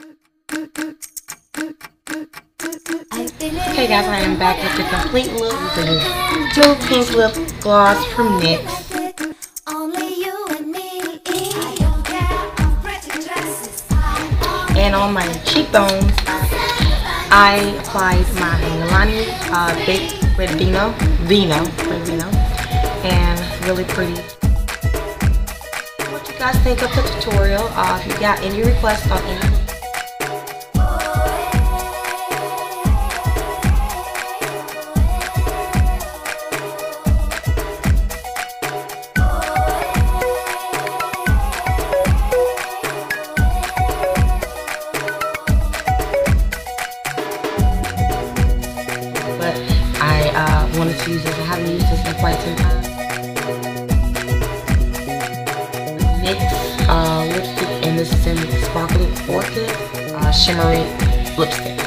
Okay guys, I am back with the complete look for this new pink lip gloss from NYX. And on my cheekbones, I applied my Milani Baked Red Vino, and really pretty. What you guys think of the tutorial? If you got any requests on anything, but I wanted to use this. I haven't used this in quite some time. NYX lipstick, and this is in Sparkly Orchid Shimmery lipstick.